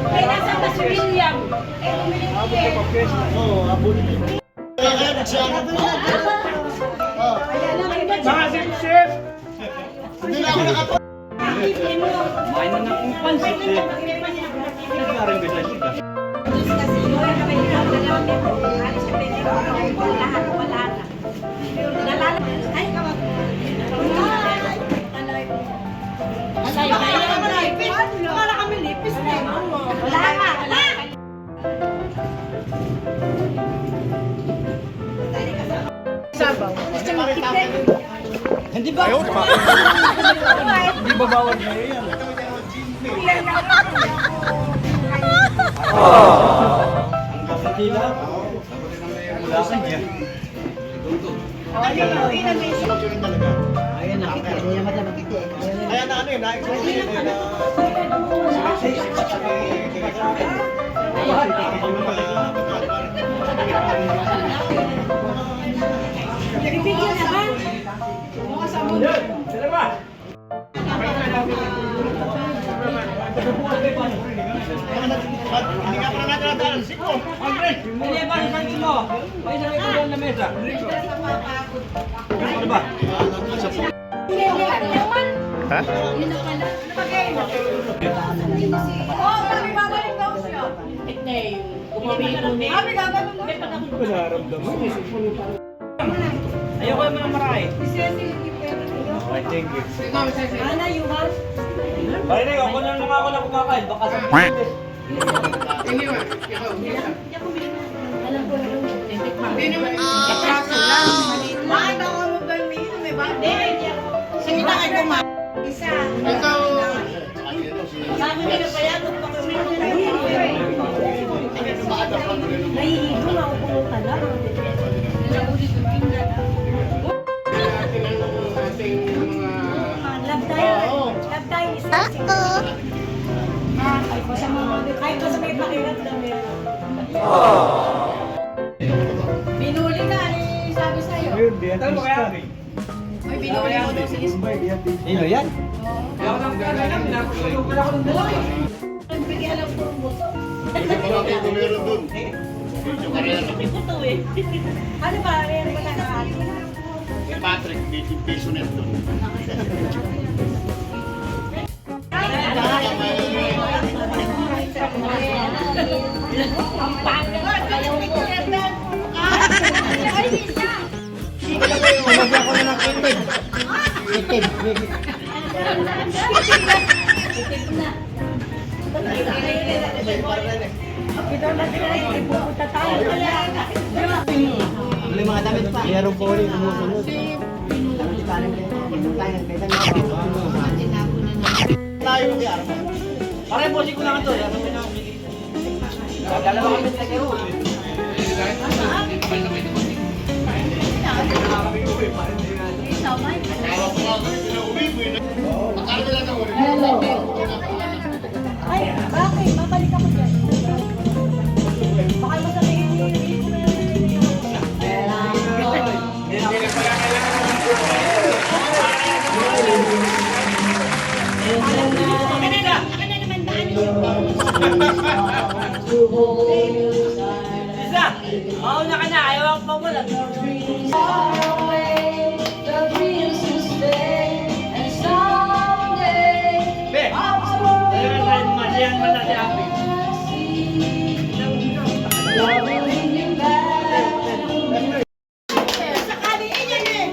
Kaya nasa na si William. Eh, bumili ko eh. Oo, abot. Mga sip-sip! Hindi na ako nakapot. Main na ng pansit eh. Nagkaroon ba siya siya? Kasi yun, kami yung dalawang alis sa pwede ko. Lahat wala na. Nalala. Ay, kawag. Asay ba yan? Wala kami lipis na. Wala ka. Wala. Sabaw. Hindi ba? Hindi ba bawal na yan? Ang kapatila. Wala ka niya. Ayan na, kaya na ano yun, na-explain na Bibigyan na ba? Mga sabon. Sila ba? Hindi ka pa na natin, siko. Andre! Hindi ba? Isang mo. May isang ito doon na mesa. Ano ba? Ha? Oo, kami babalik daw siya. Kami gagawin mo. Ano ba naramdaman? Ayoko naman ng marami. Okay, thank you. Ana, you have? Parinig, ako na lang ako na kumakain. Baka sa pilit. Alam ko yung katraso lang. Bakit ako mo ba may bande? Sige na kayo kumain. Isa. Ikaw. Sabi nila pa yan, kung kami nahihigo na ako pumunta lang. Love tayo is kahit pa sa may pakirat lang meron. Binuli ka, sabi sa'yo. Ayun, Beatrice Tama kaya? pa rin. Ay, binuli mo daw si Mumbai, Beatrice. Sino yan? Ako lang kaya napagulong pala ako ng dalawa. Nagbigyan lang po ang buto. Ito meron dun. Ano ba? Meron ba na Kay Patrick, 18 peso net dun. ang pangit. Ayaw ko. Ay, isa. Kumagya ko na ng itim. Itim. Ito na sila, ipupunta tayo. May mga damit pa. Meron po rin sumusunod. Tayo ng kaya. Pare, bossing ko lang ito. Dalawa kami sa kero. Ay, bakit? Babalik ako dyan. Baka masabihin niyo yung hindi ko na Isa! Mauna ka na. Ayaw ako mamulat. Be! Dahil malihan man natin api. sakali yan eh.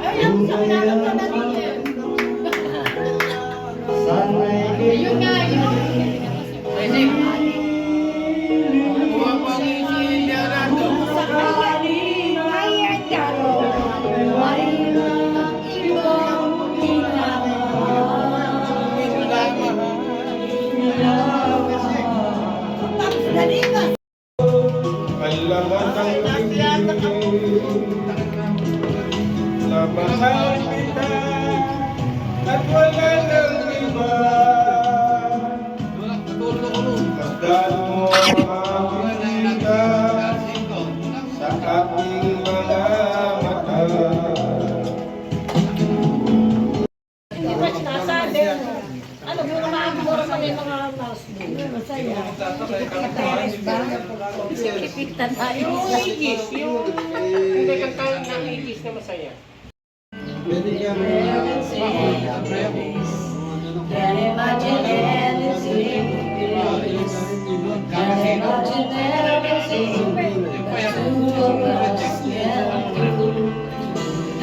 Ayun, sakali na natin eh. Yun nga, yun. Labahan kita at wala nang iba. Ano, yung nakakagura pa yung mga mouse mo. Masaya. Kipitan tayo. Yung igis, yung hindi kang tayo ng igis na masaya. Can imagine anything. Can imagine anything. Two of us can do.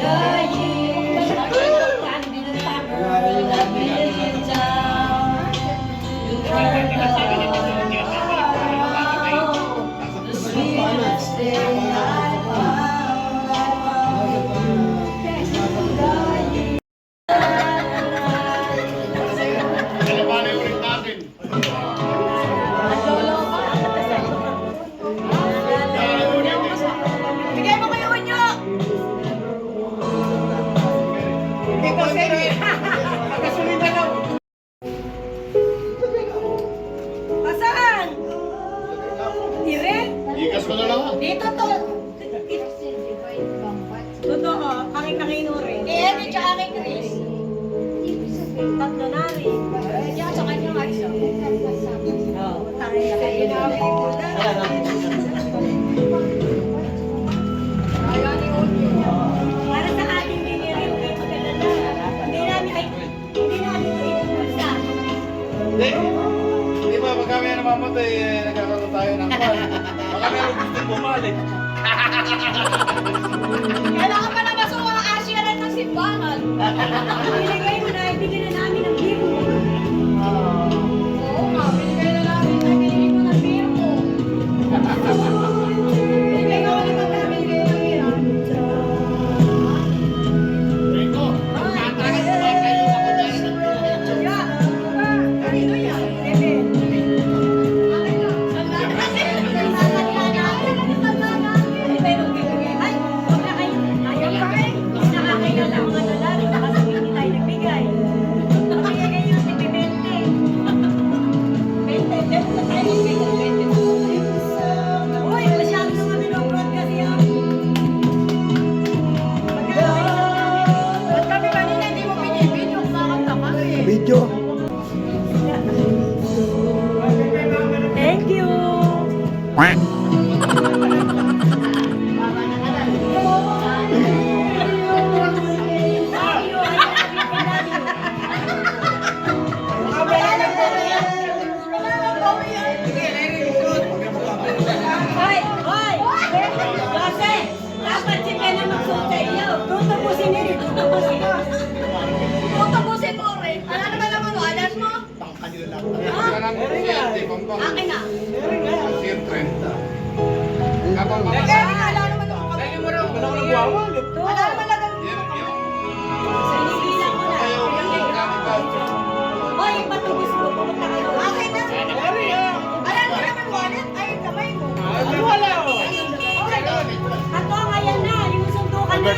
The years that have been down. You were the sweetest thing I found. Bigay mo kayo nyo! Hindi ko seri. Magkasunod na daw. Saan? Dire? Ikas ko na lang ah. Dito to. Totoo, aking kakinuri. Eh, di siya aking Chris. Tatlo na rin. Diyan sa kanya nga isa. Oo, tayo kayo namin muna. Para sa ating biniril, may pagkalala. Hindi namin ito ipupulsa. Hindi ba pag kami namamatay, nagkakaroon tayo ng kwan. Baka meron gusto bumalik. Kailangan pa na masuha ang asyaran ng simbahan. Binigay mo na, ibigay na namin ang beer mo. Oo nga, binigay na namin, binigay mo ng beer mo. Binigay ko naman namin, binigay ng beer. Rico, tatangan mo ba kayo ako dyan ng Ya, kanino yan? Bebe. Akin na. Ay, huwag na kayo. Ayaw pa rin. Nakakaya lang mga dolar. Baka sabihin hindi tayo nagbigay. Nagbigay kayo si 20. 20. Dito sa tayo nagbigay. 20 po. Uy, masyado naman binogrod kasi yan. Ba't kami kanina hindi mo binibidyo kung kakanta ka? Video. Thank you. Hoy! Hoy! Jose! Dapat si Pena magsuot sa iyo. Tutubusin niyo rin. Tutubusin mo rin. Ano naman naman o? Alas mo? Akin na. Sir 30. Kaya wala naman ako. Dahil mo raw, wala ko nagwawalit. Wala naman lang. Sa inigilan mo na. Hoy, patubos mo. Pumunta kayo. Akin na. Alam mo naman wallet? Ay, kamay mo. Wala ko. Okay. Ato ngayon na. Yung sundukan na.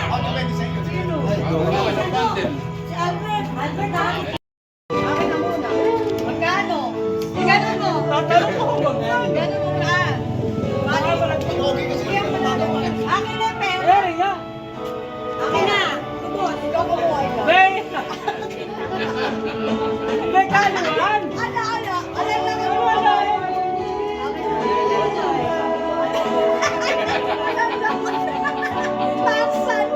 Si Albert. Albert ha? Akin na muna. Magkano? Ganun mo. Tatanong ko kung Ganun mo na. Akin na, pero. Eri nga. Akin na. Tubos. Ikaw kumuha ito. May. May kaluan. Ala, ala. Ala lang ang Wala. Taksan.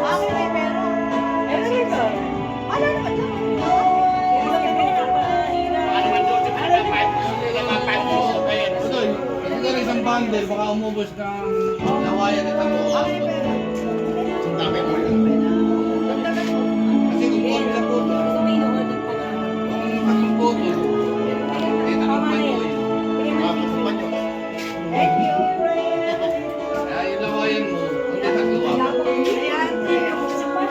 Akin ay pero. Eri nga. Ala naman lang. Ito isang bundle, baka umubos ng lawayan at ano. Ang dami mo yun. Kasi kung buwan na po ito, ang po ito, kita ng panyo yun. Tapos ng panyo. Thank you. Kaya yung lawayan mo, hindi nagluwa. Ayan.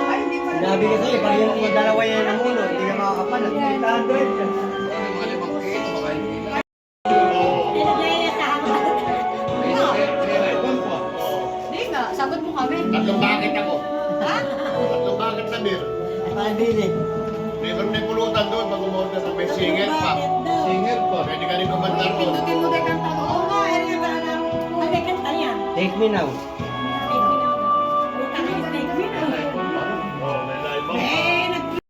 Ay, hindi pa Sabi ko sa'yo, pag yung dalawa yan ang ulo, hindi ka makakapalag. 800. Ano mga 5 kilo, baka hindi lang. Hindi nga, sagot mo kami. Tatlong bakit ako. Ha? Tatlong bakit na beer. Pabili. Meron may pulutan doon pag umorder sa may singer pa. Singer pa. Pwede ka rin kumandar doon. Pindutin mo tayo kanta mo. Oo nga, Eric, kanta na. Ano yung kanta niya? Take me now. Take me now. Oh, may live Eh, nag-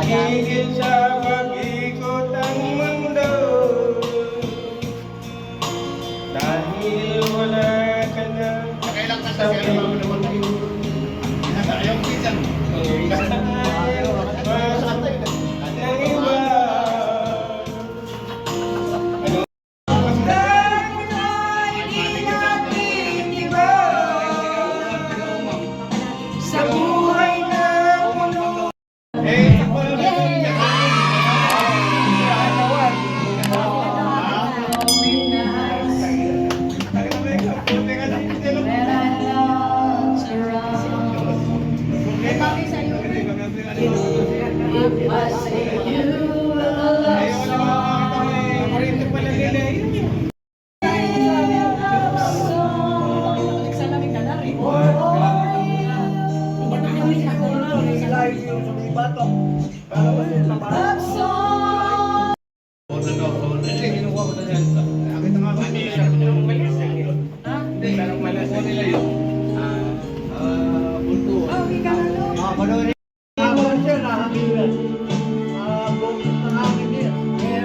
Higit sa pag-ikot ang mundo, dahil wala ka na Kailan ka sa kailan mo naman kayo? Ayaw ko yan. ng iba. Sa buhay na puno.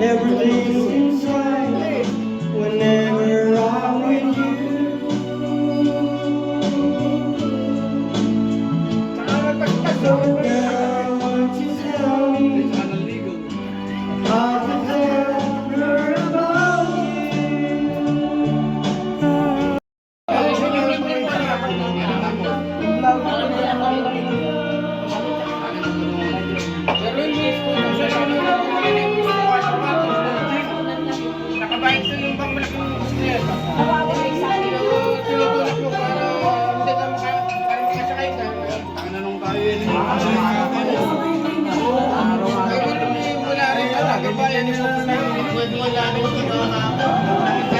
Everything seems right whenever I'm with you. So girl, won't you tell me how to ever about Nakabayad ko yung bang malaking kusya. Tinutulak mo para hindi ka makasakay ka. Tanga nung kayo yun. Ay, wala rin ka. Nakabayad yung pwede wala rin ka.